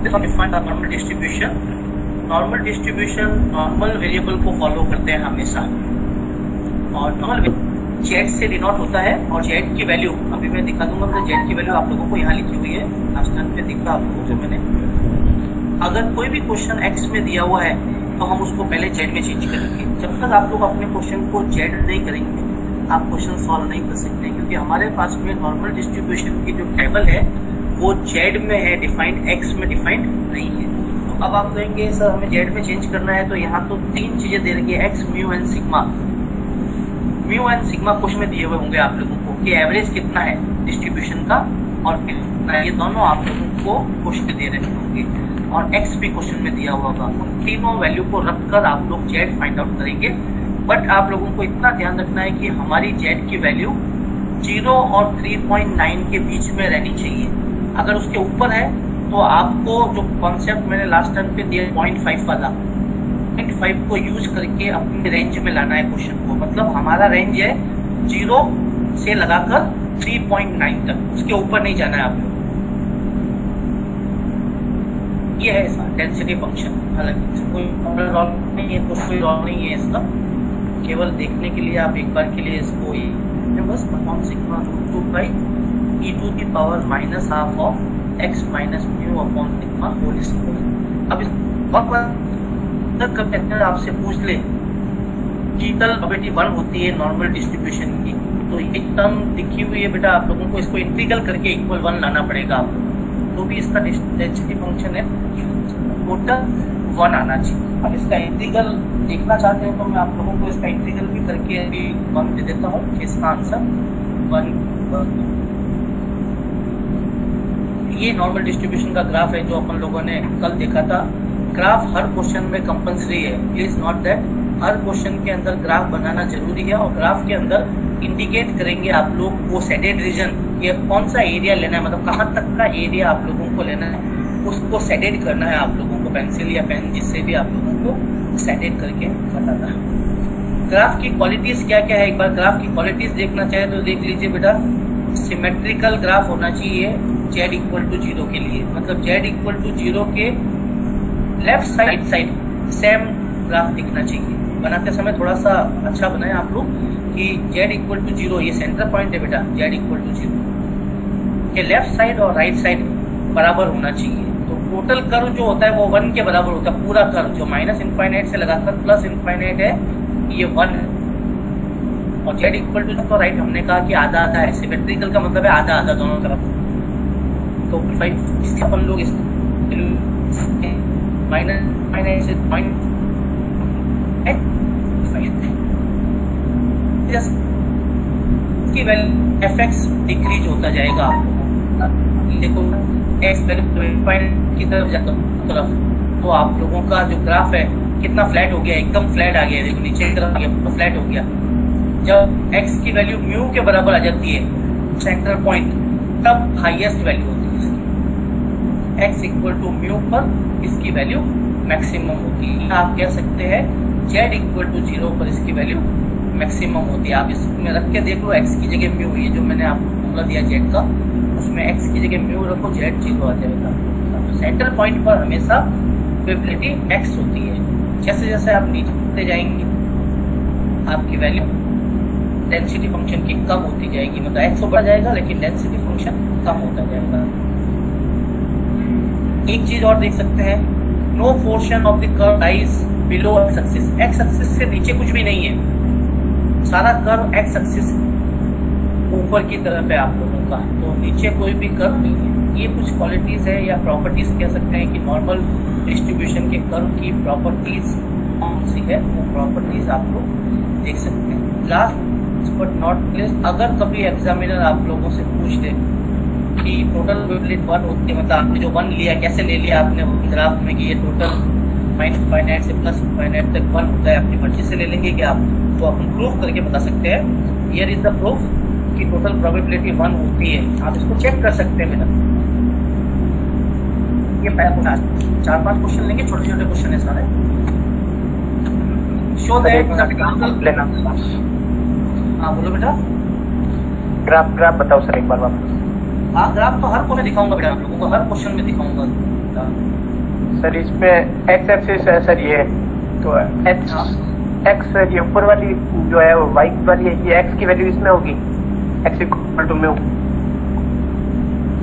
Normal distribution. Normal distribution normal variable को follow करते हैं हमेशा, और नॉर्मल जेड से डिनोट होता है, और जेड की वैल्यू अभी मैं दिखा दूंगा। मतलब जेड की वैल्यू आप लोगों को यहाँ लिखी हुई है, लास्ट टाइम पे दिखा आप लोगों को मैंने। अगर कोई भी क्वेश्चन एक्स में दिया हुआ है तो हम उसको पहले जेड में चेंज करेंगे। जब तक आप लोग अपने क्वेश्चन को जेड नहीं करेंगे आप क्वेश्चन सॉल्व नहीं कर सकते, क्योंकि हमारे पास में नॉर्मल डिस्ट्रीब्यूशन की जो टेबल है वो जेड में है डिफाइंड, एक्स में डिफाइंड नहीं है। तो अब आप कहेंगे सर हमें जेड में चेंज करना है, तो यहाँ तो तीन चीज़ें दे रही है, x, mu and sigma. Mu and sigma question में दिए हुए होंगे आप लोगों को कि एवरेज कितना है डिस्ट्रीब्यूशन का और कितना, ये दोनों आप लोगों को क्वेश्चन दे रहे होंगे, और एक्स भी क्वेश्चन में दिया हुआ होगा। उन तीनों वैल्यू को रख कर आप लोग जेड फाइंड आउट करेंगे। बट आप लोगों को इतना ध्यान रखना है कि हमारी जेड की वैल्यू 0 और 3.9 के बीच में रहनी चाहिए। अगर उसके ऊपर है तो आपको जो कॉन्सेप्ट मैंने लास्ट टाइम पे दिया 0.5 वाला, 0.5 को यूज करके अपने रेंज में लाना है क्वेश्चन को। मतलब हमारा रेंज है 0 से लगाकर 3.9 तक, उसके ऊपर नहीं जाना है आप लोग। ये है इसका डेंसिटी फंक्शन। हालांकि कोई रॉल नहीं है, कोई रॉल नहीं है इसका, केवल देखने के लिए आप एक बार के लिए इसको बस upon sigma root 2 by E to the power minus half of X minus mu upon sigma whole square. अब इस वक्त कब आपसे पूछ ले कीटल प्रोबेबिलिटी 1 होती है नॉर्मल डिस्ट्रीब्यूशन की, तो एक टर्म दिखी हुई है बेटा, आप लोगों को इसको इंटीग्रल करके इक्वल 1 लाना पड़ेगा आप लोग, तो भी इसका डेंसिटी फंक्शन है टोटल 1 आना चाहिए। अब इसका इंटीग्रल देखना चाहते हैं तो मैं आप लोगों को इसका इंटीग्रल भी करके अभी 1 दे देता हूँ। इसका आंसर 1। ये नॉर्मल डिस्ट्रीब्यूशन का ग्राफ है जो अपन लोगों ने कल देखा था। ग्राफ हर क्वेश्चन में कंपलसरी है, please note that. Her question के अंदर ग्राफ बनाना जरूरी है, और ग्राफ के अंदर इंडिकेट करेंगे आप लोग वो सेडेड रीजन, ये कौन सा एरिया लेना है, मतलब कहाँ तक का एरिया आप लोगों को लेना है, उसको सेडेड करना है आप लोगों को, पेंसिल या पेन जिससे भी आप लोगों को सेडेड करके बताना है। ग्राफ की क्वालिटीज़ क्या क्या है, एक बार ग्राफ की क्वालिटीज़ देखना चाहे तो देख लीजिए बेटा। सिमेट्रिकल ग्राफ होना चाहिए z इक्वल टू 0 के लिए, मतलब z इक्वल टू 0 के लेफ्ट साइड सेम ग्राफ दिखना चाहिए। बनाते समय थोड़ा सा अच्छा बनाए आप लोग कि z इक्वल टू 0, ये सेंटर पॉइंट है बेटा, z इक्वल टू 0 के लेफ्ट साइड और राइट साइड बराबर होना चाहिए। तो टोटल कर्व जो होता है वो 1 के बराबर होता है, पूरा कर्व जो माइनस इनफाइनाइट से लगाकर प्लस इनफाइनाइट है ये 1 है। और z इक्वल टू तो राइट हमने कहा कि आधा आधा है, सिमेट्रिकल का मतलब है आधा आधा दोनों तरफ। तो 5 इसके अपन लोग इस माइनस इनफाइनाइट से पॉइंट की वैल्यू fx डिक्रीज होता जाएगा। देखो x वैल्यू की तरफ तो आप लोगों का जो ग्राफ है कितना फ्लैट हो गया, एकदम फ्लैट आ गया। देखो नीचे की तरफ आ गया, तो फ्लैट हो गया। जब x की वैल्यू म्यू के बराबर आ जाती है सेंटर पॉइंट, तब हाईएस्ट वैल्यू होती है इसकी। x इक्वल टू म्यू पर इसकी वैल्यू मैक्सिमम होती है। आप कह सकते हैं z इक्वल टू 0 पर इसकी वैल्यू मैक्सिमम होती है। आप इसमें रख के देख लो, x की जगह म्यू, ये जो मैंने आपको फॉर्मूला दिया z का, उसमें x की जगह म्यू रखो, z 0 आ जाएगा। तो सेंटर पॉइंट पर हमेशा प्रोबेबिलिटी x होती है। जैसे जैसे आप नीचे जाएंगे आपकी वैल्यू डेंसिटी फंक्शन की कम होती जाएगी, मतलब x बढ़ जाएगा लेकिन डेंसिटी फंक्शन कम होता जाएगा। एक चीज और देख सकते हैं, no portion of the curve lies below X axis. X axis से नीचे कुछ भी नहीं है, सारा कर्व एक्स एक्सिस ऊपर की तरफ है आप लोगों का, तो नीचे कोई भी कर्व नहीं है। ये कुछ क्वालिटीज़ है या प्रॉपर्टीज़ कह सकते हैं कि नॉर्मल डिस्ट्रीब्यूशन के कर्व की प्रॉपर्टीज़ कौन सी है, वो प्रॉपर्टीज़ आप लोग देख सकते हैं। लास्ट बट नॉट लीस्ट, अगर कभी एग्जामिनर आप लोगों से पूछ ले कि टोटल प्रोबेबिलिटी 1 होती है, मतलब आपने जो 1 लिया कैसे ले लिया आपने ग्राफ में कि ये टोटल फाइनाइट से प्लस फाइनाइट तक 1 होता है, अपनी मर्जी से ले लेंगे क्या आप, तो अपन प्रूफ करके बता सकते हैं। हियर इज द प्रूफ कि टोटल प्रोबेबिलिटी 1 होती है। आप इसको चेक कर सकते हैं बेटा। ये पहला 4-5 क्वेश्चन लेंगे, छोटे छोटे क्वेश्चन है सारे। शो दैट द टोटल लेना। हाँ बोलो बेटा। ग्राफ बताओ सर एक बार वापस। हाँ ग्राफ तो हर क्वेश्चन दिखाऊंगा बेटा, आप लोगों को हर क्वेश्चन में दिखाऊंगा। बेटा। सर इसमें एक्स एक्सिस है सर ये, तो एक्स एक्स ये ऊपर वाली जो है वो वाई वाली है, ये एक्स की वैल्यू इसमें होगी, X equal to mu.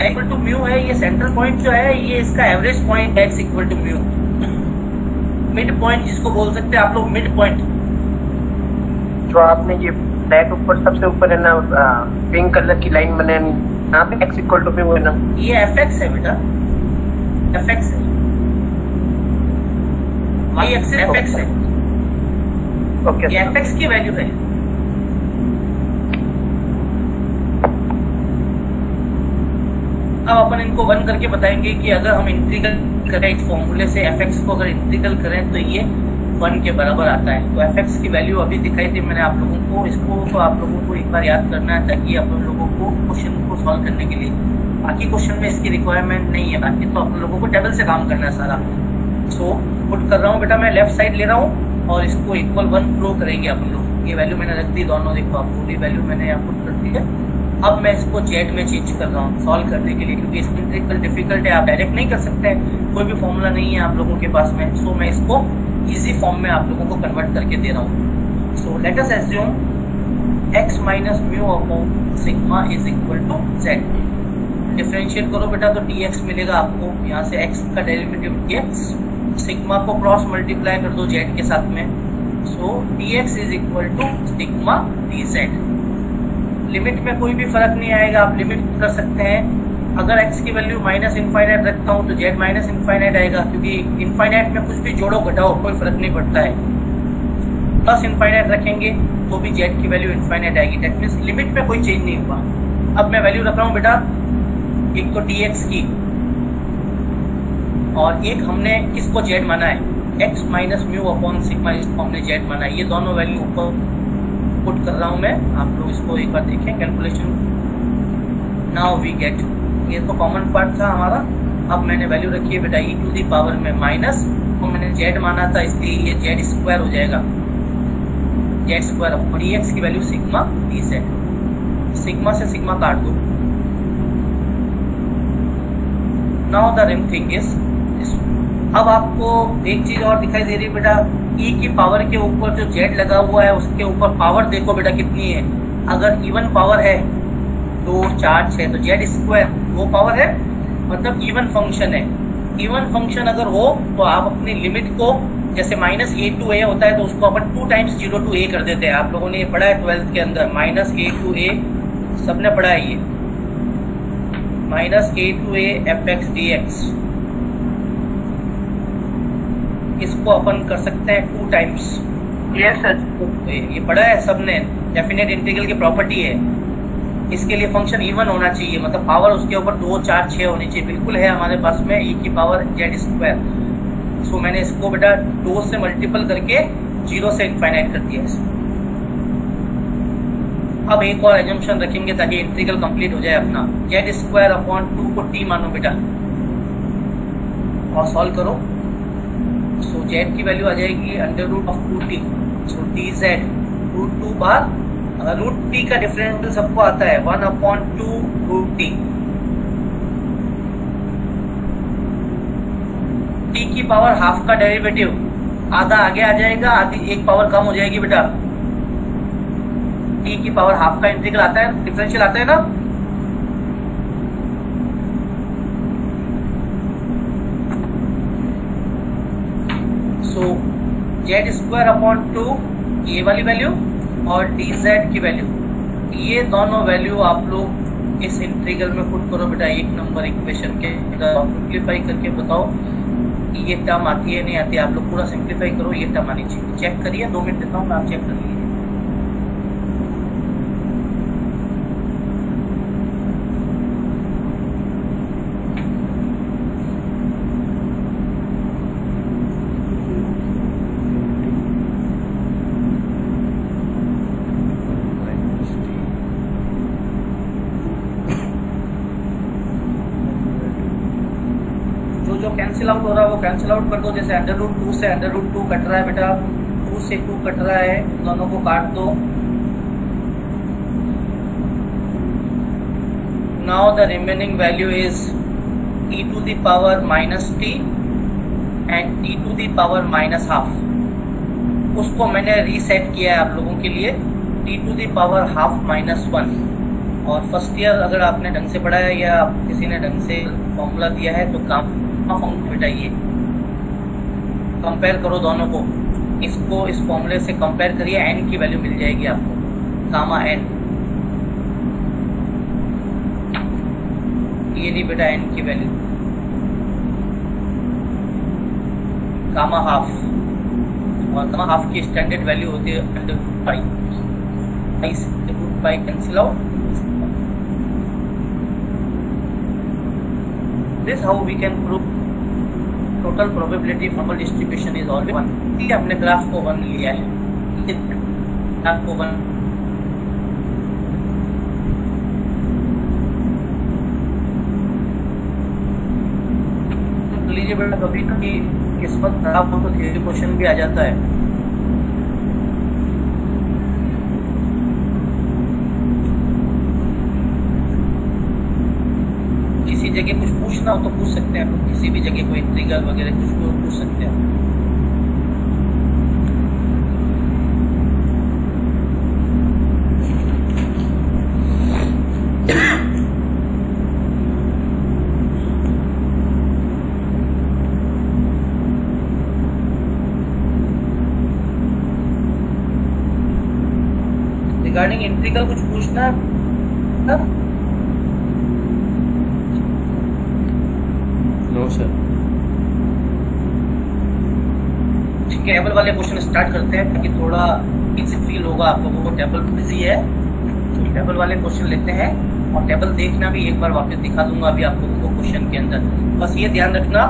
Equal to mu है, ये सेंट्रल पॉइंट जो है ये इसका एवरेज पॉइंट है, X equal to mu. Mid point जिसको बोल सकते हैं आप लोग, मिड पॉइंट। जो आपने ये ब्लैक ऊपर सबसे ऊपर है ना, पिंक कलर की लाइन बने यहाँ पे एक्स इक्वल टू म्यू है ना, ये एफ एक्स है बेटा, एफ एक्स है, वाई एक्स एफ एक्स है, ओके ये एफ एक्स की वैल्यू है। अब अपन इनको वन करके बताएंगे कि अगर हम इंटीग्रल करें इस फॉर्मूले से एफ एक्स को, अगर इंटीग्रल करें तो ये 1 के बराबर आता है। तो एफ एक्स की वैल्यू अभी दिखाई थी मैंने आप लोगों को, इसको तो आप लोगों को एक बार याद करना है ताकि आप लोगों को क्वेश्चन को सॉल्व करने के लिए, बाकी क्वेश्चन में इसकी रिक्वायरमेंट नहीं है, बाकी तो आप लोगों को टेबल से काम करना है सारा। सो पुट कर रहा हूँ बेटा, मैं लेफ्ट साइड ले रहा हूँ और इसको इक्वल 1 प्रो करेंगे अपन लोग। ये वैल्यू मैंने रख दी दोनों, देखो आप पूरी वैल्यू मैंने यहाँ पुट कर दी है। अब मैं इसको जेड में चेंज कर रहा हूँ सॉल्व करने के लिए, क्योंकि इसकी इंटीग्रल डिफिकल्ट है, आप डायरेक्ट नहीं कर सकते हैं, कोई भी फॉर्मूला नहीं है आप लोगों के पास में। सो मैं इसको इजी फॉर्म में आप लोगों को कन्वर्ट करके दे रहा हूँ। So let us assume x minus mu upon sigma is equal to z। Differentiate करो बेटा तो dx मिलेगा आपको, यहाँ से x का डेरिवेटिव dx, सिग्मा को क्रॉस मल्टीप्लाई कर दो z के साथ में। So dx is equal to sigma dz। Limit में कोई भी फर्क नहीं आएगा, आप लिमिट कर सकते हैं। अगर x की वैल्यू माइनस इनफाइनाइट रखता हूँ तो z माइनस इनफाइनाइट आएगा, क्योंकि इनफाइनाइट में कुछ भी जोड़ो घटाओ कोई फर्क नहीं पड़ता है। प्लस इनफाइनाइट रखेंगे तो भी z की वैल्यू इनफाइनाइट आएगी, दैट मीन्स लिमिट में कोई चेंज नहीं हुआ। अब मैं वैल्यू रख रहा हूँ बेटा, एक तो dx की और एक हमने किसको z माना है, x minus mu upon sigma, इसको हमने z माना है। ये दोनों वैल्यू ऊपर पुट कर रहा हूँ मैं, आप लोग इसको एक बार देखें कैलकुलेशन। नाउ वी गेट, ये तो कॉमन पार्ट था हमारा। अब मैंने वैल्यू रखी है बेटा e टू दी पावर में माइनस, तो मैंने z माना था इसलिए ये z स्क्वायर हो जाएगा, z स्क्वायर और dx की वैल्यू सिग्मा dz। सिग्मा से सिग्मा काट दो। Now the rim thing is, अब आपको एक चीज और दिखाई दे रही है बेटा, e की पावर के ऊपर जो z लगा हुआ है उसके ऊपर पावर देखो बेटा कितनी है। अगर इवन पावर है 2 4 6 तो z स्क्वायर वो पावर है, मतलब इवन फंक्शन है। इवन फंक्शन अगर हो तो आप अपनी लिमिट को, जैसे माइनस a टू a होता है तो उसको अपन 2 टाइम्स 0 टू a कर देते हैं। आप लोगों ने ये पढ़ा है 12th के अंदर, माइनस a टू a सबने पढ़ा है। ये minus a to a F X D X, इसको अपन कर सकते हैं 2 टाइम्स। यस सर, ये पढ़ा है सबने, डेफिनेट इंटीग्रल की प्रॉपर्टी है। इसके लिए फंक्शन इवन होना चाहिए, मतलब पावर उसके ऊपर 2 4 6 होनी चाहिए। बिल्कुल है हमारे पास में e की पावर z स्क्वायर। सो मैंने इसको बेटा 2 से मल्टीपल करके 0 से इनफाइनाइट कर दिया इसको। अब एक और एजम्पशन रखेंगे ताकि इंटीग्रल कंप्लीट हो जाए अपना। z स्क्वायर अपॉन 2 को t मानो बेटा और सॉल्व करो। सो z की वैल्यू आ जाएगी under root of 2t। So dz root 2 बार रूट t का डिफरेंशियल सबको आता है 1 अपॉन 2 रूट t। t की पावर हाफ का डेरिवेटिव आधा आगे आ जाएगा, आधी एक पावर कम हो जाएगी बेटा। t की पावर हाफ का इंटीग्रल आता है, डिफरेंशियल आता है ना। सो z स्क्वायर अपॉन 2 ये वाली वैल्यू और dz की वैल्यू, ये दोनों वैल्यू आप लोग इस इंटीग्रल में पुट करो बेटा। 1 नंबर इक्वेशन के सिंप्लीफाई करके बताओ ये टर्म आती है नहीं आती है। आप लोग पूरा सिंप्लीफाई करो, ये टर्म आनी चाहिए। चेक करिए, 2 मिनट देता हूँ मैं, आप चेक कर लीजिए। जो कैंसिल आउट हो रहा है वो कैंसिल आउट कर दो। जैसे अंडर रूट 2 से अंडर रूट 2 कट रहा है बेटा, 2 से 2 कट रहा है, दोनों को काट दो। Now the remaining value is T to the power minus T and T to the power minus half, उसको मैंने रीसेट किया है आप लोगों के लिए T to the power half minus one. और फर्स्ट ईयर अगर आपने ढंग से पढ़ा है या किसी ने ढंग से फॉर्मूला दिया है तो फॉर्मूला बिठाइए, कंपेयर करो दोनों को, इसको इस फॉर्मूले से कंपेयर करिए, एन की वैल्यू मिल जाएगी आपको, गामा एन। ये नहीं बेटा एन की वैल्यू, गामा हाफ, और गामा हाफ की स्टैंडर्ड वैल्यू होती है pi cancel out. This how we can prove total probability formal distribution is always 1। ठीक है, अपने ग्राफ को 1 लिया है, ग्राफ को 1। तो लीजिए बेटा, कभी कभी किस्मत खराब हो तो थ्योरी क्वेश्चन भी आ जाता है। किसी जगह कुछ पूछना हो तो पूछ सकते हैं, तो किसी भी जगह कोई ट्रिगर वगैरह कुछ भी पूछ सकते हैं। रिगार्डिंग इंट्रीगल कुछ पूछना है? No sir. ठीक है, टेबल वाले क्वेश्चन स्टार्ट करते हैं ताकि थोड़ा इजी फील होगा आप लोगों को। टेबल बिजी है तो टेबल वाले क्वेश्चन लेते हैं, और टेबल देखना भी एक बार वापस दिखा दूंगा अभी आप लोगों को क्वेश्चन के अंदर। बस ये ध्यान रखना,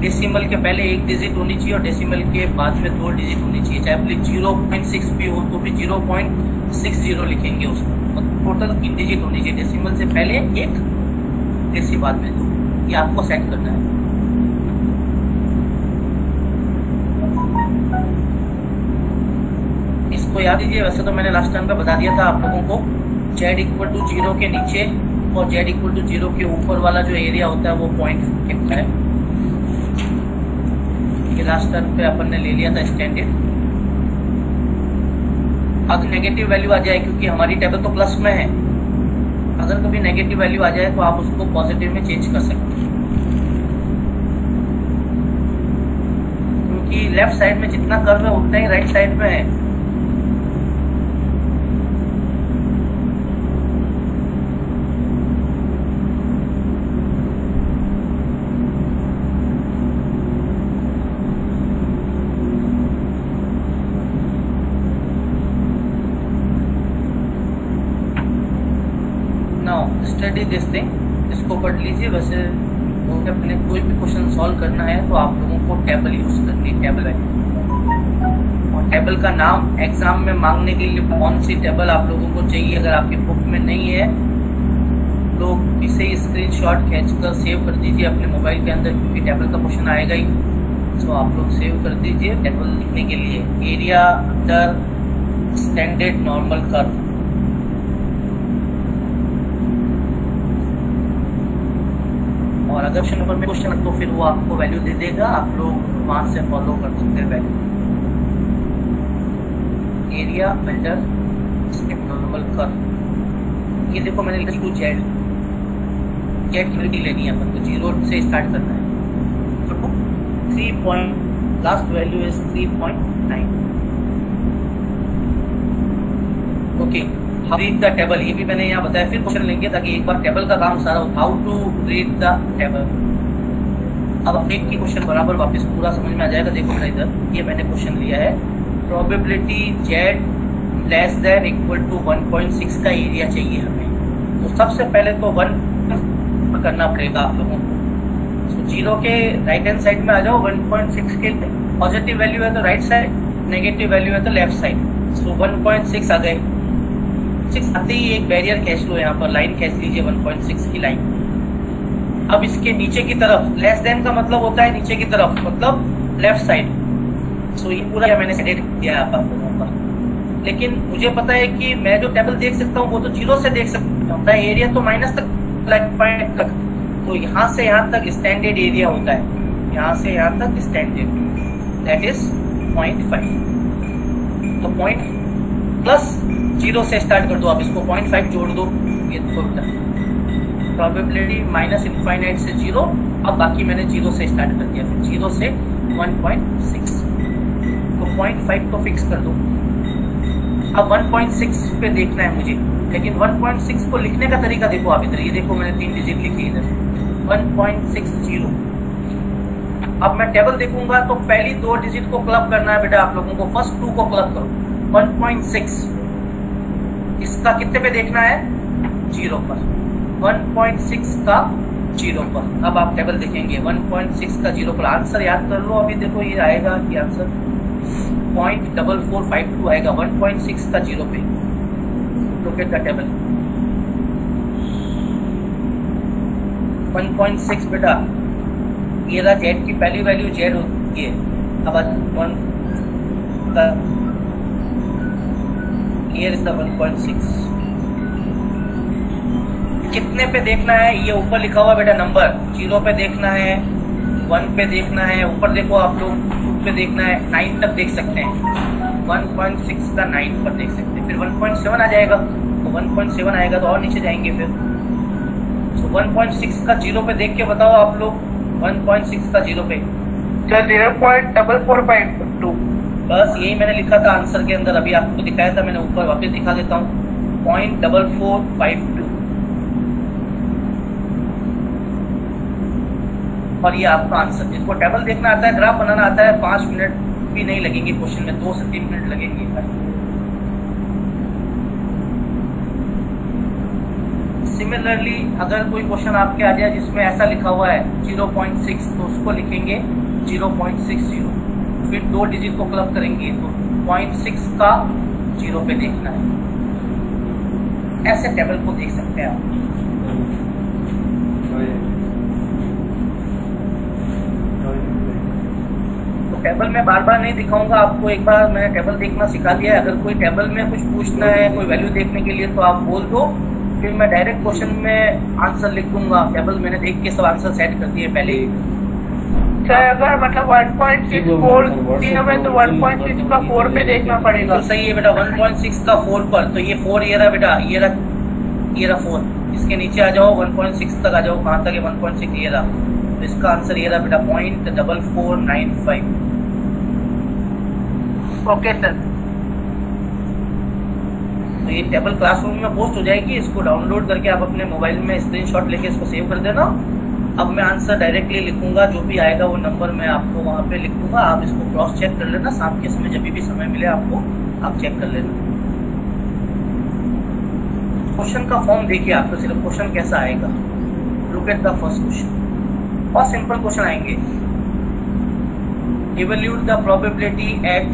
डेसिमल के पहले 1 डिजिट होनी चाहिए और डेसिमल के बाद में 2 डिजिट होनी चाहिए। चाहे बोले 0.6 भी हो तो भी 0.60 लिखेंगे उसको। टोटल 3 डिजिट होनी चाहिए, डेसिमल से पहले 1, डेसिमल बाद में 2। ये आपको सेट करना है। इसको याद कीजिए, वैसे तो मैंने लास्ट टाइम पे बता दिया था आप लोगों को, z इक्वल टू 0 के नीचे और z इक्वल टू 0 के ऊपर वाला जो एरिया होता है वो पॉइंट है। ये लास्ट टाइम पे अपन ने ले लिया था स्टैंडर्ड। अगर नेगेटिव वैल्यू आ जाए, क्योंकि हमारी टेबल तो प्लस में है, अगर कभी नेगेटिव वैल्यू आ जाए तो आप उसको पॉजिटिव में चेंज कर सकते हैं, क्योंकि लेफ्ट साइड में जितना कर्व है उतना ही राइट साइड में है। स्टडी दिस थिंग, इसको पढ़ लीजिए। वैसे अपने कोई भी क्वेश्चन सॉल्व करना है तो आप लोगों को टेबल यूज करनी है, टेबल है। और टेबल का नाम एग्जाम में मांगने के लिए कौन सी टेबल आप लोगों को चाहिए, अगर आपकी बुक में नहीं है तो इसे स्क्रीनशॉट खींचकर सेव कर दीजिए अपने मोबाइल के अंदर, क्योंकि टेबल का क्वेश्चन आएगा ही। तो आप लोग सेव कर दीजिए टेबल लिखने के लिए, area under standard normal curve. और अगर क्वेश्चन नंबर में क्वेश्चन तो फिर वो आपको वैल्यू दे देगा, आप लोग वहां से फॉलो कर सकते हैं value. Area under normal curve, ये देखो मैंने लिखा टू जेड, जेड की वैल्यू लेनी है अपन को, 0 से स्टार्ट करना है। तो 3 point last value is 3.9। Okay, read the table, ये भी मैंने यहाँ बताया। फिर क्वेश्चन लेंगे ताकि एक बार टेबल का काम सारा हो, how to read the table. अब एक की क्वेश्चन बराबर वापस पूरा समझ में आ जाएगा। देखो मेरा इधर ये मैंने क्वेश्चन लिया है, probability z less than equal to 1.6 का एरिया चाहिए हमें। तो सबसे पहले तो 1 करना पड़ेगा आप लोगों को। तो 0 के राइट हैंड साइड में आ जाओ, 1.6 के पॉजिटिव वैल्यू है तो राइट साइड, नेगेटिव वैल्यू है तो लेफ्ट साइड। सो 1.6 आ गए। 6 आते ही एक बैरियर खींच लो, यहाँ पर लाइन खींच लीजिए 1.6 की लाइन। अब इसके नीचे की तरफ, लेस देन का मतलब होता है नीचे की तरफ, मतलब लेफ्ट साइड। सो ये पूरा मैंने सेट किया है आप लोगों का। लेकिन मुझे पता है कि मैं जो टेबल देख सकता हूँ वो तो 0 से देख सकता हूँ, एरिया तो माइनस तक, पॉइंट तक। तो यहाँ से यहाँ तक स्टैंडर्ड एरिया होता है, यहाँ से यहाँ तक स्टैंडर्ड, दैट इज 0.5। तो पॉइंट प्लस 0 से स्टार्ट कर दो आप इसको, 0.5 जोड़ दो, ये होता है प्रोबेबिलिटी माइनस इनफाइनाइट से 0। अब बाकी मैंने 0 से स्टार्ट कर दिया, फिर 0 से 1.6, तो 0.5 को फिक्स कर दो। अब 1.6 पे देखना है मुझे, लेकिन 1.6 को लिखने का तरीका देखो आप इधर, ये देखो मैंने 3 डिजिट लिखी इधर 1.60। अब मैं टेबल देखूंगा तो पहली 2 डिजिट को क्लब करना है बेटा आप लोगों को, फर्स्ट 2 को क्लब करो। 1.6 इसका कितने पे देखना है, 0 पर, 1.6 का 0 पर। अब आप टेबल देखेंगे 1.6 का 0 पर, आंसर याद कर लो अभी, देखो ये आएगा कि आंसर 0.4452 आएगा 1.6 का 0 पे। लुक एट द टेबल 1.6 बेटा, ये रहा जेड की पहली वैल्यू, जेड होती है। अब 1 हियर इज द 1.6, कितने पे देखना है, ये ऊपर लिखा हुआ बेटा नंबर, 0 पे देखना है, 1 पे देखना है, ऊपर देखो आप लोग 2 पे देखना है, 9 तक देख सकते हैं, 1.6 का 9 पर देख सकते हैं, फिर 1.7 आ जाएगा, तो 1.7 आएगा तो और नीचे जाएंगे फिर। तो 1.6 का 0 पे देख के बताओ आप लोग, 1.6 का 0 पे 0.4452। बस यही मैंने लिखा था आंसर के अंदर, अभी आपको दिखाया था मैंने, ऊपर वापस दिखा देता हूँ 0.4452। और ये आपका आंसर, जिसको टेबल देखना आता है, ग्राफ बनाना आता है, 5 मिनट भी नहीं लगेंगे क्वेश्चन में, 2 से 3 मिनट लगेंगे। सिमिलरली अगर कोई क्वेश्चन आपके आ जाए जिसमें ऐसा लिखा हुआ है 0.6, तो उसको लिखेंगे 0.60, फिर 2 डिजिट को क्लब करेंगे, तो 0.6 का 0 पे देखना है। ऐसे टेबल को देख सकते हैं आप। टेबल में बार बार नहीं दिखाऊंगा आपको, एक बार मैंने टेबल देखना सिखा दिया है। अगर कोई टेबल में कुछ पूछना है, कोई वैल्यू देखने के लिए, तो आप बोल दो, फिर मैं डायरेक्ट क्वेश्चन में आंसर लिख दूंगा। टेबल मैंने देख के सब आंसर सेट कर दिए पहले ही। अगर मतलब 1.64 दिया में तो 1.6 का 4 पे देखना पड़ेगा। तो सही है बेटा, 1.6 का 4 पर, तो ये 4 ये रहा बेटा, ये रहा 4, इसके नीचे आ जाओ, 1.6 तक आ जाओ, कहाँ तक है 1.6, ये रहा, तो इसका आंसर ये रहा बेटा 0.4495। ओके सर, तो ये टेबल क्लासरूम में पोस्ट हो जाएगी, इसको डाउनलोड करके आप अपने मोबाइल में स्क्रीनशॉट लेके इसको सेव कर देना। अब मैं आंसर डायरेक्टली लिखूंगा, जो भी आएगा वो नंबर मैं आपको वहाँ पे लिख दूंगा, आप इसको क्रॉस चेक कर लेना, शाम के समय जब भी समय मिले आपको, आप चेक कर लेना। क्वेश्चन का फॉर्म देखिए आप, तो सिर्फ क्वेश्चन कैसा आएगा, look at the first question, और सिंपल क्वेश्चन आएंगे। Evaluate the probability at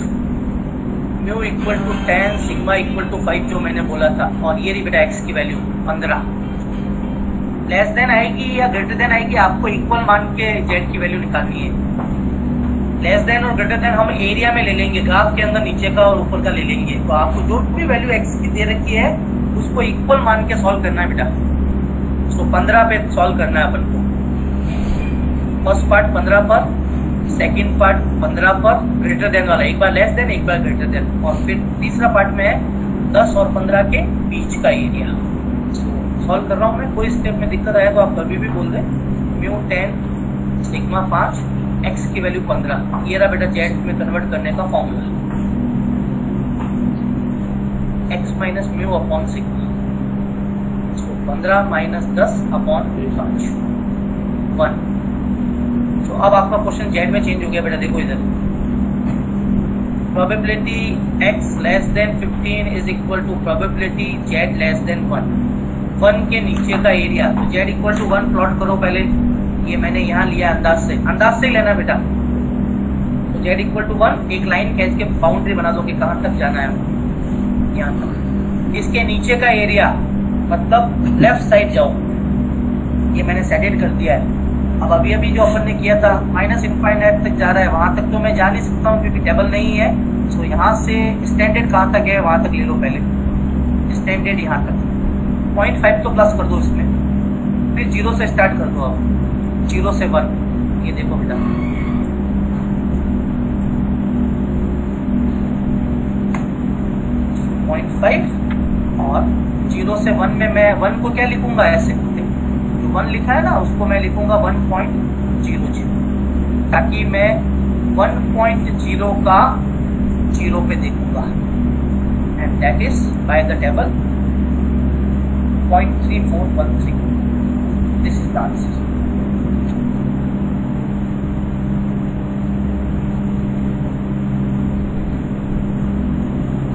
mu equal to 10 sigma equal to 5, जो मैंने बोला था, और ये रही बेटा एक्स की वैल्यू 15। लेस देन आएगी या ग्रेटर देन आएगी, आपको इक्वल मान के जेड की वैल्यू निकालनी है। लेस देन और ग्रेटर देन हम एरिया में ले लेंगे, ग्राफ के अंदर नीचे का और ऊपर का ले लेंगे। तो आपको जो भी वैल्यू एक्स की दे रखी है उसको इक्वल मान के सॉल्व करना है बेटा। उसको 15 पे सॉल्व करना है अपन को। फर्स्ट पार्ट 15 पर, सेकंड पार्ट 15 पर, ग्रेटर देन वाला, एक बार लेस देन एक बार ग्रेटर देन, और फिर तीसरा पार्ट में है 10 और 15 के बीच का एरिया। सॉल्व कर रहा हूँ मैं, कोई स्टेप में दिक्कत आया तो आप कभी भी बोल दें। म्यू 10 सिग्मा 5, एक्स की वैल्यू 15, ये रहा बेटा जेड में कन्वर्ट करने का formula, x minus mu upon sigma, 15 minus 10 upon 5, 1। तो अब आपका क्वेश्चन जेड में चेंज हो गया बेटा, देखो इधर, probability x less than 15 is equal to probability z less than 1 के नीचे का एरिया। तो z इक्वल टू 1 प्लॉट करो पहले, ये मैंने यहाँ लिया अंदाज से ही लेना बेटा। तो z इक्वल टू 1, एक लाइन खींच के बाउंड्री बना दो कि कहाँ तक जाना है, यहाँ तक। इसके नीचे का एरिया मतलब लेफ्ट साइड जाओ, ये मैंने सेटेड कर दिया है। अब अभी जो अपन ने किया था माइनस इनफाइनाइट तक जा रहा है, वहां तक तो मैं जा नहीं सकता हूँ क्योंकि टेबल नहीं है। सो यहाँ से स्टैंडर्ड कहाँ तक है वहां तक ले लो पहले, स्टैंडर्ड यहाँ तक, 0.5 तो प्लस कर दो इसमें, फिर 0 से स्टार्ट कर दो आप, 0 से 1, ये देखो बेटा 0.5 और 0 से 1 में मैं 1 को क्या लिखूंगा ऐसे, जो 1 लिखा है ना उसको मैं लिखूंगा 1.00, ताकि मैं 1.0 का 0 पे देखूंगा, and that is by the table 0.3413. This is the answer.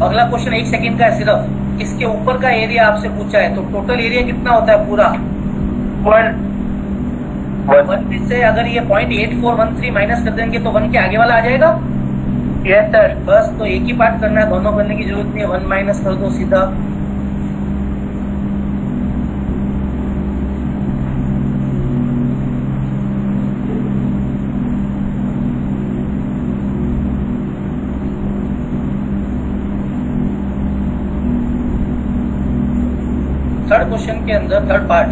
अगला क्वेश्चन 1 सेकंड का है सिर्फ, इसके ऊपर का एरिया आपसे पूछा है, तो टोटल एरिया कितना होता है पूरा? 1 से अगर ये 0.8413 माइनस कर देंगे तो 1 के आगे वाला आ जाएगा. Yes sir. बस तो एक ही पार्ट करना है, दोनों करने की जरूरत नहीं है. 1 माइनस कर दो सीधा. थर्ड क्वेश्चन के अंदर, थर्ड पार्ट,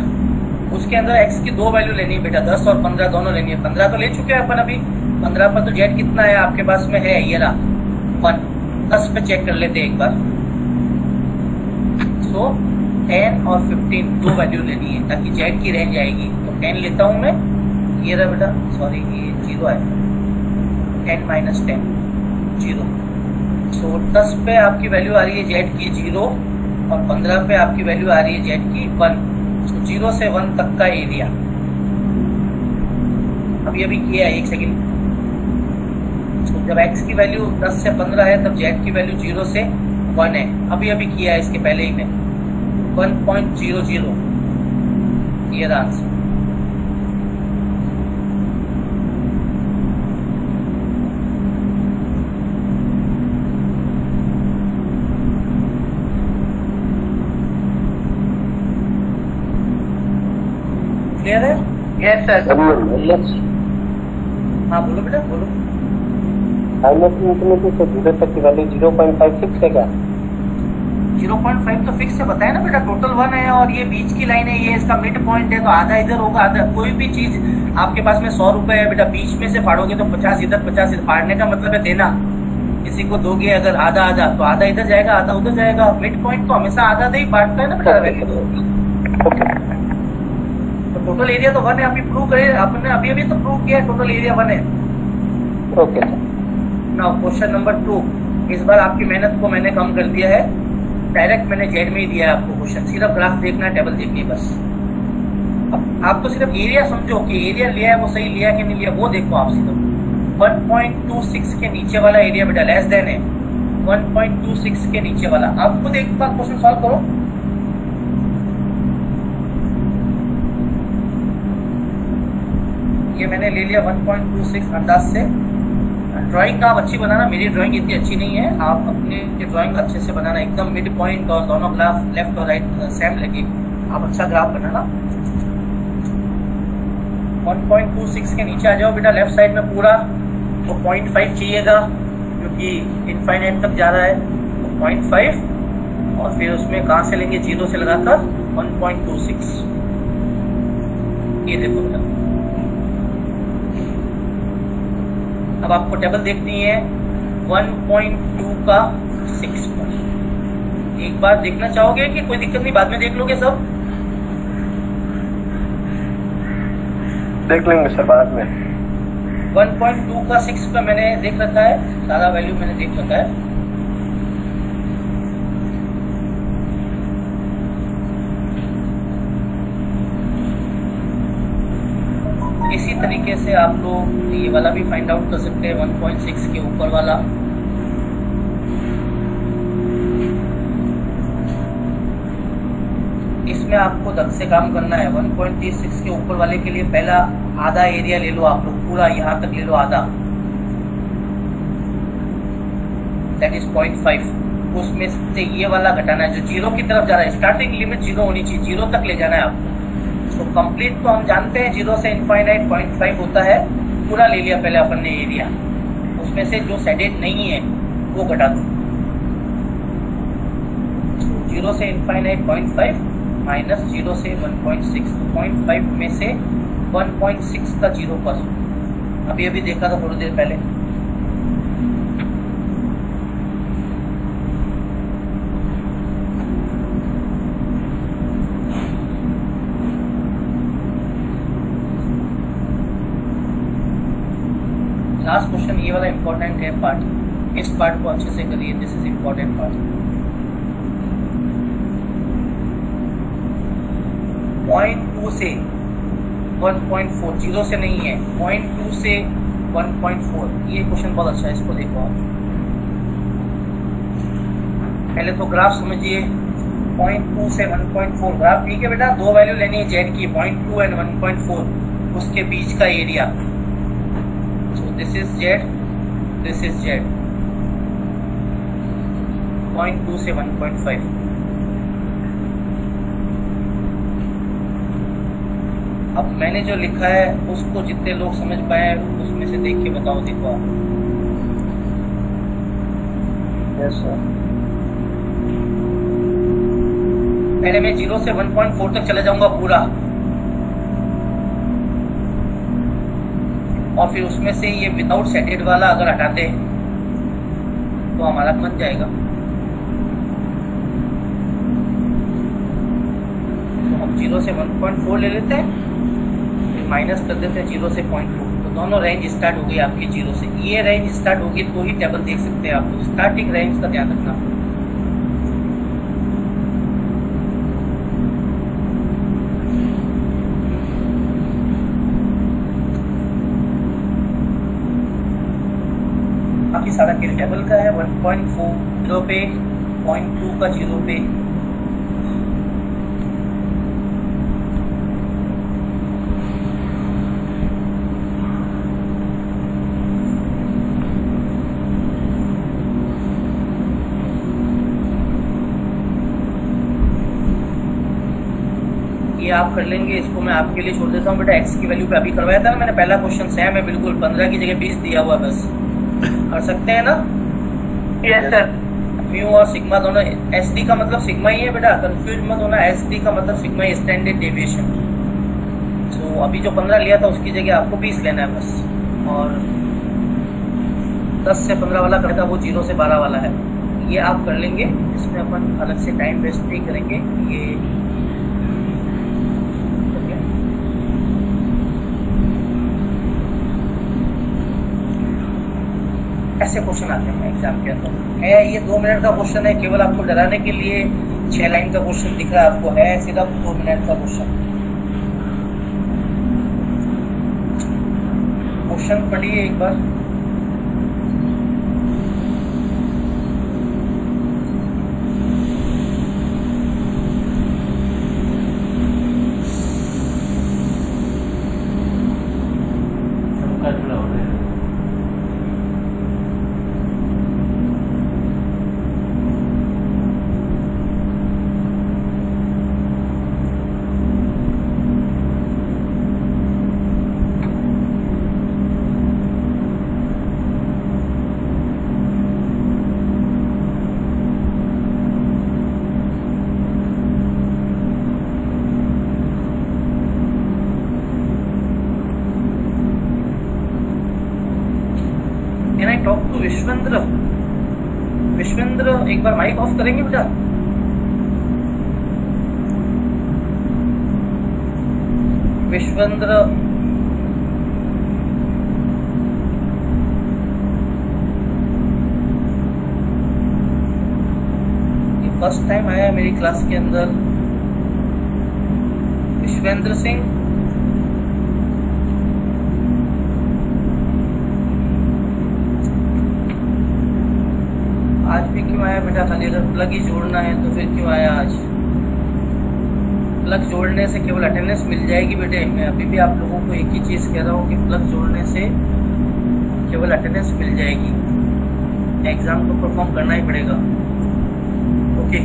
उसके अंदर x की 2 वैल्यू लेनी है बेटा, 10 और 15 दोनों लेनी है. 15 तो ले चुके हैं अपन अभी, 15 पर तो z कितना है आपके पास में है, ये रहा 1. 10 पे चेक कर लेते हैं एक बार. सो 10 और 15 2 वैल्यू लेनी है ताकि z की रेंज आएगी. तो 10 लेता हूँ मैं, ये रहा बेटा, सॉरी ये 0 है, 10 माइनस 10 0. सो 10 पे आपकी वैल्यू आ रही है z की 0 और 15 पे आपकी वैल्यू आ रही है z की 1. तो 0 से 1 तक का एरिया अभी किया है. 1 सेकंड. तो जब x की वैल्यू 10 से 15 है तब z की वैल्यू 0 से 1 है. अभी किया है इसके पहले ही में 1.00. ये रहा आंसर. क्लियर है? Yes sir. हाँ बोलो बेटा बोलो. माइनस इंफिनिटी से 0 तक की वैल्यू 0.56 है क्या? 0.5 तो फिक्स है, बताया ना बेटा. टोटल 1 है और ये बीच की लाइन है, ये इसका मिड पॉइंट है, तो आधा इधर होगा आधा. कोई भी चीज आपके पास में 100 रुपए है बेटा, बीच में से फाड़ोगे तो 50 इधर 50 इधर. फाड़ने का मतलब है देना. किसी को दोगे अगर आधा आधा तो आधा इधर जाएगा आधा उधर जाएगा. मिड पॉइंट तो हमेशा आधा आधा ही बांटता है ना बेटा वैल्यू. तो टोटल एरिया तो 1 है. अभी प्रूव करे आपने, अभी तो प्रूव किया टोटल एरिया 1 है. ओके. Now question number 2. इस बार आपकी मेहनत को मैंने कम कर दिया है, डायरेक्ट मैंने जेड में ही दिया है आपको क्वेश्चन. सिर्फ ग्राफ देखना है, टेबल देखनी है बस. अब आप तो सिर्फ एरिया समझो कि एरिया लिया है वो सही लिया कि नहीं लिया, वो देखो आप. सिर्फ 1.26 के नीचे वाला एरिया बेटा लेस देन है. 1.26 के नीचे वाला आप खुद एक बार क्वेश्चन सॉल्व करो. ये मैंने ले लिया 1.26 अंदाज से. ड्राइंग का आप अच्छी बनाना, मेरी ड्राइंग इतनी अच्छी नहीं है. आप अपने ड्राइंग अच्छे से बनाना, एकदम मिड पॉइंट और दोनों ग्राफ लेफ्ट और राइट सेम लगे. आप अच्छा ग्राफ बनाना. 1.26 के नीचे आ जाओ बेटा लेफ्ट साइड में पूरा. तो 0.5 चाहिएगा क्योंकि इनफाइनाइट तक जा रहा है. तो 0.5 और फिर उसमें कहाँ से लेंगे, 0 से लगाकर 1.26. ये देखो बेटा. अब आपको टेबल देखनी है 1.2 का 6 पर. एक बार देखना चाहोगे कि कोई दिक्कत नहीं, बाद में देख लोगे सब? देख लेंगे सर बाद में. 1.2 का 6 पर मैंने देख रखा है, सारा वैल्यू मैंने देख रखा है. इसी तरीके से आप लोग ये वाला भी फाइंड आउट कर सकते हैं, 1.6 के ऊपर वाला. इसमें आपको ढंग से काम करना है. 1.36 के ऊपर वाले के लिए पहला आधा एरिया ले लो आप लोग, पूरा यहाँ तक ले लो आधा, दैट इज 0.5. उसमें से ये वाला घटाना है जो 0 की तरफ जा रहा है. स्टार्टिंग लिमिट 0 होनी चाहिए, 0 तक ले जाना है आपको. तो कंप्लीट तो हम जानते हैं 0 से इनफाइनाइट 0.5 होता है. पूरा ले लिया पहले अपन ने एरिया, उसमें से जो सेडेड नहीं है वो घटा दो. 0 से इनफाइनाइट 0.5 माइनस 0 से 1.6, तो 0.5 में से 1.6 का 0 पर अभी अभी देखा था थोड़ी देर पहले। लास्ट क्वेश्चन ये वाला इम्पोर्टेंट है पार्ट, इस पार्ट को अच्छे से करिए, दिस इज इम्पोर्टेंट पार्ट। 0.2 से 1.4, 0 से नहीं है, 0.2 से 1.4, ये क्वेश्चन बहुत अच्छा है, इसको देखो आप। पहले तो ग्राफ समझिए, 0.2 से 1.4 ग्राफ, ठीक है बेटा, दो वैल्यू लेनी है जेड की, 0.2 एंड 1.4, उसके बीच का area. So this is Z, this is Z, 0.2 से 1.5। अब मैंने जो लिखा है उसको जितने लोग समझ पाए उसमें से देख के बताओ, देखो आप। Yes sir. पहले मैं 0 से 1.4 तक चले जाऊंगा पूरा, और फिर उसमें से ये विदाउट सेटेड वाला अगर हटाते तो हमारा बन जाएगा। तो हम 0 से 1.4 ले लेते हैं, फिर माइनस कर देते हैं 0 से 0.2, तो दोनों रेंज स्टार्ट हो गई आपकी 0 से। ये रेंज स्टार्ट होगी तो ही टेबल देख सकते हैं आप लोग, स्टार्टिंग रेंज का ध्यान रखना। बाकी सारा खेल टेबल का है, 1.4 0 पे, 0.2 का 0 पे। ये आप कर लेंगे, इसको मैं आपके लिए छोड़ देता हूँ बेटा। एक्स की वैल्यू पे अभी करवाया था ना मैंने, पहला क्वेश्चन सेम है बिल्कुल, 15 की जगह 20 दिया हुआ, बस कर सकते हैं ना। Yes sir. म्यू और सिग्मा दोनों, एस डी का मतलब सिग्मा ही है बेटा, कंफ्यूज मत होना, एस डी का मतलब सिग्मा ही, स्टैंडर्ड डेविएशन। सो अभी जो 15 लिया था उसकी जगह आपको 20 लेना है बस, और 10 से 15 वाला करता वो 0 से 12 वाला है, ये आप कर लेंगे। इसमें अपन अलग से टाइम वेस्ट नहीं करेंगे। ये ऐसे क्वेश्चन आते हैं एग्जाम के अंदर, है ये 2 मिनट का क्वेश्चन है, केवल आपको डराने के लिए 6 लाइन का क्वेश्चन दिख रहा है आपको, है सीधा 2 मिनट का क्वेश्चन। क्वेश्चन पढ़िए एक बार। Can I talk to Vishvendra? Vishvendra एक बार माइक ऑफ करेंगे बेटा? विश्वेंद्र ये फर्स्ट टाइम आया है मेरी क्लास के अंदर। विश्वेंद्र सिंह, आज भी क्यों आया बेटा? खाली प्लग ही जोड़ना है तो फिर क्यों आया आज? प्लग जोड़ने से केवल अटेंडेंस मिल जाएगी बेटे। मैं अभी भी आप लोगों को एक ही चीज़ कह रहा हूँ कि प्लग जोड़ने से केवल अटेंडेंस मिल जाएगी, एग्ज़ाम को परफॉर्म करना ही पड़ेगा। ओके,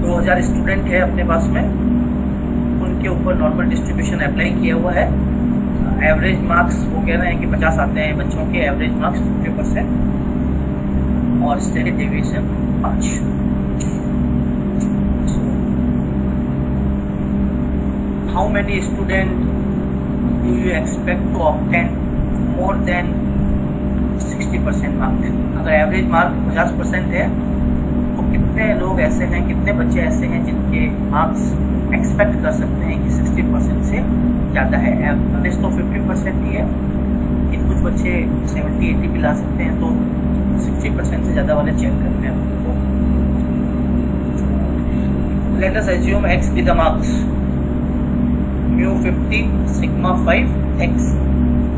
2000 स्टूडेंट है अपने पास में, उनके ऊपर नॉर्मल डिस्ट्रीब्यूशन अप्लाई किया हुआ है। एवरेज मार्क्स वो कह रहे हैं कि 50 आते हैं बच्चों के, एवरेज मार्क्स 50%, और standard deviation 5। How many student do you expect to obtain more than 60% mark? अगर एवरेज मार्क 50% है तो कितने लोग ऐसे हैं, कितने बच्चे ऐसे हैं जिनके मार्क्स एक्सपेक्ट कर सकते हैं कि 60% से ज़्यादा है? एवरेज तो 50% ही है, लेकिन कुछ बच्चे 70-80 भी ला सकते हैं, तो 60% से ज़्यादा वाले चेक करते हैं। तो let us assume x be the marks mu 50 sigma 5 x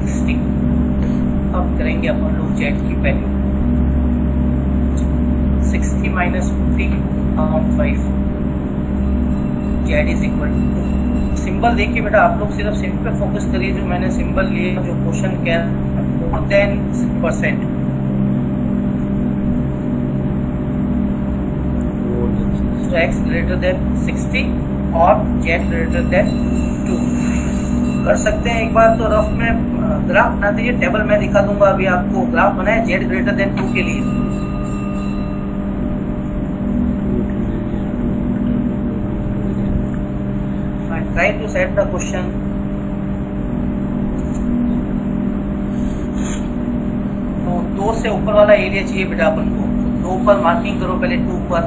60। अब करेंगे अपन लोग जेड की वैल्यू 60 minus 50 upon 5 Z is equal to, symbol देखिए बेटा, आप लोग सिर्फ सिंपल पे फोकस करिए। जो मैंने सिंबल लिए, जो क्वेश्चन क्या more than %, so x greater than 60 और z ग्रेटर देन 2। कर सकते हैं एक बार तो रफ में ग्राफ बना दीजिए, टेबल मैं दिखा दूंगा अभी आपको। ग्राफ बनाए z ग्रेटर देन 2 के लिए। Try to set the question. तो 2 से ऊपर वाला एरिया चाहिए बेटा अपन को। 2 पर मार्किंग करो पहले, 2 पर।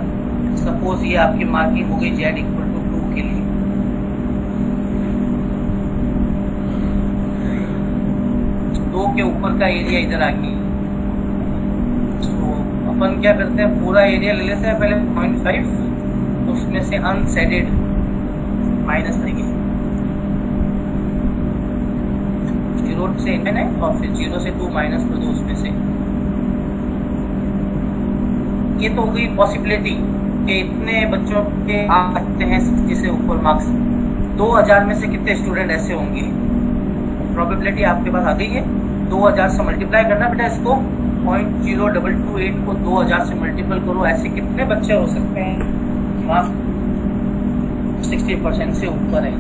सपोज ये आपकी मार्किंग हो गई z इक्वल टू 2 के लिए। 2 के ऊपर का एरिया इधर आ गई। तो अपन क्या करते हैं, पूरा एरिया ले लेते हैं पहले 0.5, उसमें से अनसेडेड माइनस करेंगे 0 से n है, और फिर 0 से 2 माइनस कर दो उसमें से। ये तो हो गई पॉसिबिलिटी कि इतने बच्चों के आ सकते हैं 60 से ऊपर मार्क्स। 2000 में से कितने स्टूडेंट ऐसे होंगे? प्रोबेबिलिटी आपके पास आ गई है। 2000 से मल्टीप्लाई करना बेटा इसको, 0.0228 को 2000 से मल्टीपल करो। ऐसे कितने बच्चे हो सकते हैं मार्क्स 60% से ऊपर है?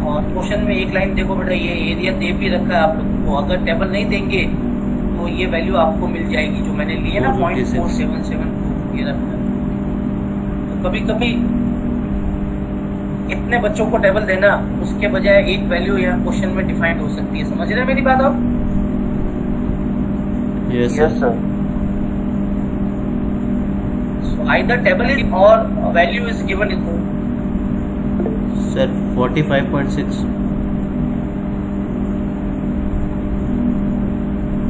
और क्वेश्चन में एक लाइन देखो बेटा, ये एरिया दे भी रखा है आप लोगों को। अगर टेबल नहीं देंगे तो ये वैल्यू आपको मिल जाएगी जो मैंने ली है ना, 0.4772 ये रखा है। तो कभी कभी इतने बच्चों को टेबल देना, उसके बजाय एक वैल्यू यहाँ क्वेश्चन में डिफाइंड हो सकती है। समझ रहे हैं मेरी बात आप? Yes sir. So either table is or value is given in sir 45.6।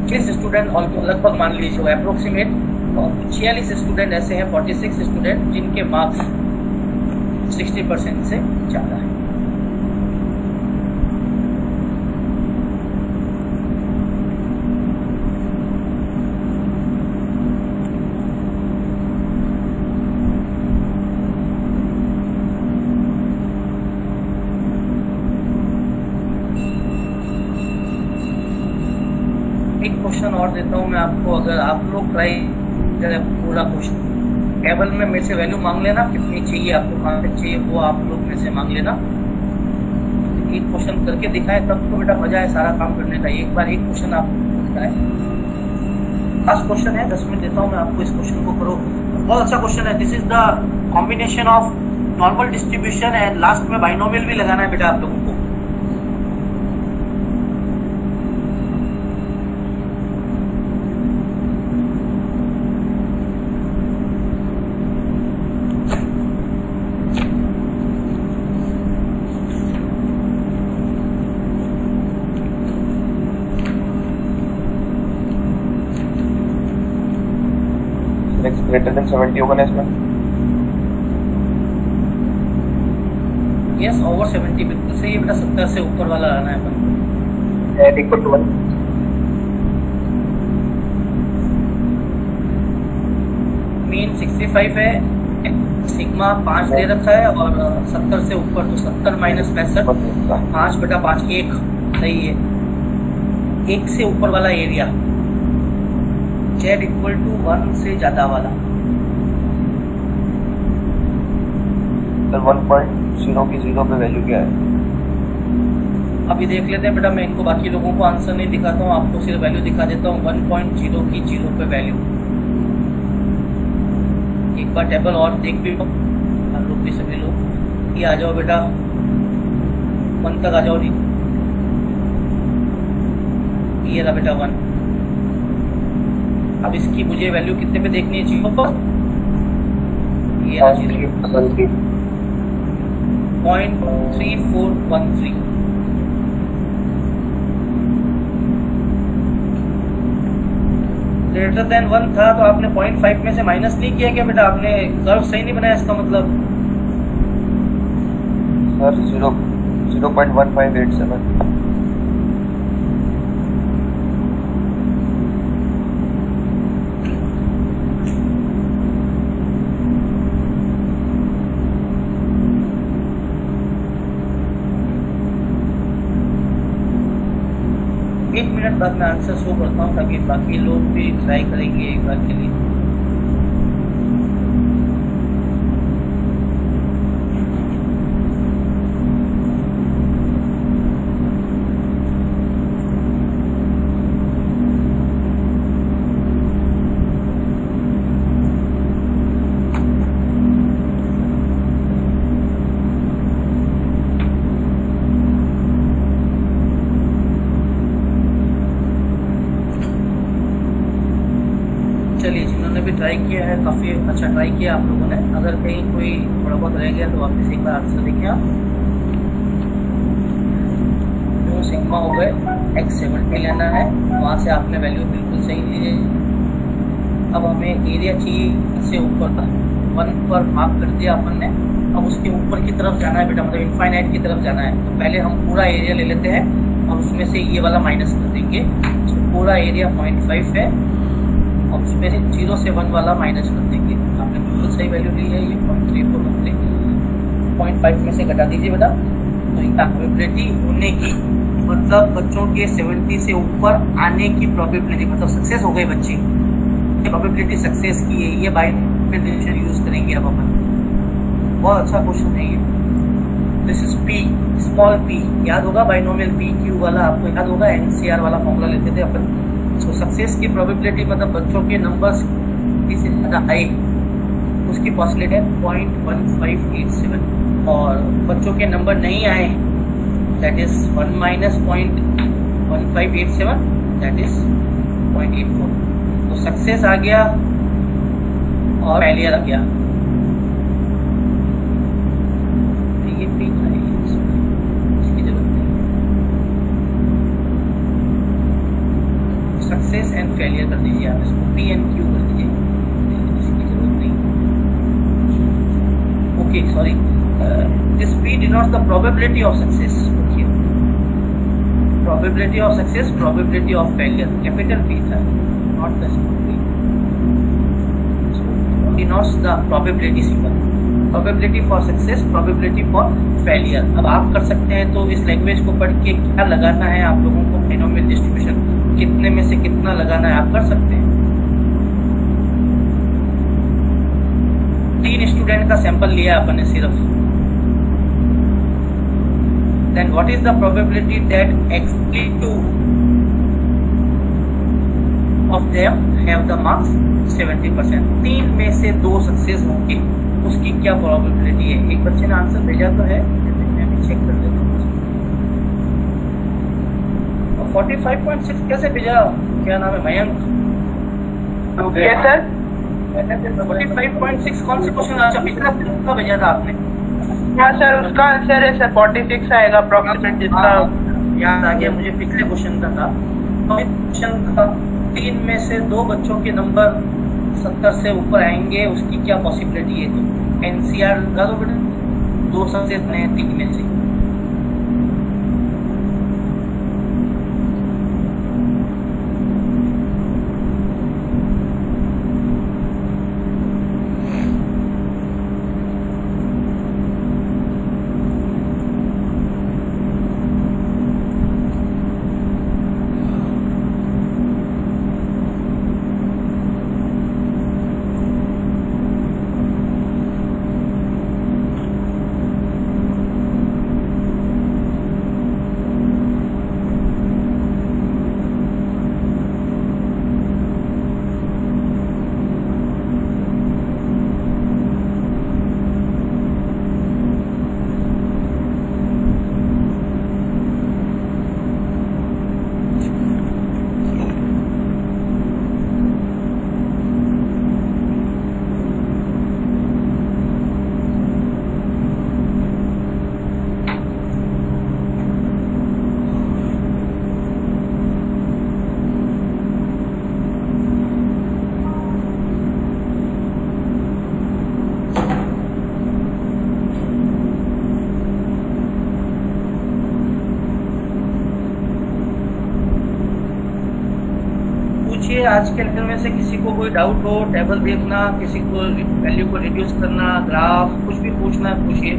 40 student लगभग मान लीजिए अप्रोक्सीमेट, और 46 स्टूडेंट ऐसे हैं, 46 स्टूडेंट जिनके मार्क्स 60% से ज़्यादा है। एक क्वेश्चन और देता हूँ मैं आपको, अगर आप लोग ट्राई करें पूरा क्वेश्चन, टेबल में मेरे से वैल्यू मांग लेना कितनी चाहिए आपको, कहाँ तक चाहिए, वो आप लोग मेरे से मांग लेना। एक क्वेश्चन करके दिखाएं तब तो बेटा मजा है सारा काम करने का। एक बार एक क्वेश्चन आप दिखाएं। लास्ट क्वेश्चन है, 10 मिनट देता हूँ मैं आपको, इस क्वेश्चन को करो। बहुत अच्छा क्वेश्चन है। This is the combination of normal distribution and last में बाइनोमियल भी लगाना है बेटा आप लोगों को। x ग्रेटर देन 70 होगा ना इसमें? यस, ओवर 70 बिल्कुल सही है बेटा। 70 से ऊपर वाला आना है अपन। z equal to 1। मीन 65 है, सिग्मा 5 दे रखा है, और 70 से ऊपर तो 70 माइनस 65, 5 बटा 5 1 सही है। 1 से ऊपर वाला एरिया z इक्वल टू 1 से ज़्यादा वाला। सर 1.0 की 0 पे वैल्यू क्या है? अभी देख लेते हैं बेटा, मैं इनको बाकी लोगों को आंसर नहीं दिखाता हूँ, आपको सिर्फ वैल्यू दिखा देता हूँ। 1.0 की 0 पे वैल्यू। एक बार टेबल और देख भी लो आप लोग भी, सभी लोग। ये आ जाओ बेटा, 1 तक आ जाओ जी। ये रहा बेटा 1। अब इसकी मुझे वैल्यू कितने पे देखनी है जीरो पर? ये रहा जीरो। 0.3413। ग्रेटर देन 1 था तो आपने 0.5 में से माइनस नहीं किया क्या बेटा? आपने कर्व सही नहीं बनाया इसका मतलब? सर 0.1587। एक मिनट बाद मैं आंसर शो करता हूँ ताकि बाकी लोग भी ट्राई करेंगे एक बार के लिए। चलिए, जिन्होंने भी ट्राई किया है काफ़ी अच्छा ट्राई किया आप लोगों ने। अगर कहीं कोई थोड़ा बहुत रह गया तो वापस एक बार आंसर देखिए आप। जो सिग्मा हो गए x70 लेना है, वहाँ से आपने वैल्यू बिल्कुल सही ली है। अब हमें एरिया चाहिए इससे ऊपर का 1 पर मार्क कर दिया अपन ने। अब उसके ऊपर की तरफ जाना है बेटा, मतलब इनफाइनाइट की तरफ जाना है। तो पहले हम पूरा एरिया ले लेते हैं और उसमें से ये वाला माइनस कर देंगे। तो पूरा एरिया 0.5 है और उसमें से 0 से 1 वाला माइनस कर देंगे। आपने बिल्कुल सही वैल्यू ली है, ये 0.3413। 0.5 में से घटा दीजिए बेटा। तो इनका प्रोबेबिलिटी होने की मतलब बच्चों के 70 से ऊपर आने की प्रोबेबिलिटी, मतलब सक्सेस हो गए बच्चे, प्रोबेबिलिटी सक्सेस की है। ये बाइनोमियल डिवीजन यूज करेंगे अब अपन। बहुत अच्छा क्वेश्चन है ये। This is P, small P याद होगा, बाइनोमियल पी क्यू वाला आपको याद होगा, एनसीआर वाला फॉर्मूला लेते थे अपन। सो सक्सेस की प्रोबेबिलिटी मतलब बच्चों के नंबर्स से ज़्यादा आए उसकी पॉसिबिलिटी है 0.1587। और बच्चों के नंबर नहीं आए that is 1 minus 0.1587 that is 0.84। तो सक्सेस आ गया और फेलियर आ गया। ये पी था, इसकी जरूरत नहीं। सक्सेस एंड फेलियर कर दीजिए आप इसको, पी एंड क्यू कर दीजिए, इसकी जरूरत नहीं। Okay sorry, this p denotes the probability of success. Okay, probability of success, probability of failure, capital p था, not the small p. So denotes the probability symbol, probability for success, probability for failure. अब आप कर सकते हैं तो इस language को पढ़ के क्या लगाना है आप लोगों को, बाइनोमियल डिस्ट्रीब्यूशन कितने में से कितना लगाना है आप कर सकते हैं। 3 स्टूडेंट का सैंपल लिया अपन ने सिर्फ। Then what is the probability that x2 of them have the marks 70%। 3 में से 2 सक्सेस होंगे, उसकी क्या प्रोबेबिलिटी है? एक बच्चे ने आंसर भेजा तो है, मैं भी चेक कर लेता हूँ। 45.6 कैसे भेजा? क्या नाम है? मयंक। Yes sir. 45.6 कौन से क्वेश्चन अच्छा पिछला का भेजा था आपने? हाँ सर, उसका आंसर है सर 46 आएगा अप्रोक्सीमेट, जिसका याद आ गया मुझे, पिछले क्वेश्चन का था। क्वेश्चन का 3 में से 2 बच्चों के नंबर 70 से ऊपर आएंगे, उसकी क्या पॉसिबिलिटी है? तो एनसीआर लगा दो बेटा, 2 सक्सेस नए 3 में से। देखिए आज के लेक्चर में से किसी को कोई डाउट हो, टेबल देखना, किसी को वैल्यू को रिड्यूस करना, ग्राफ, कुछ भी पूछना है पूछिए।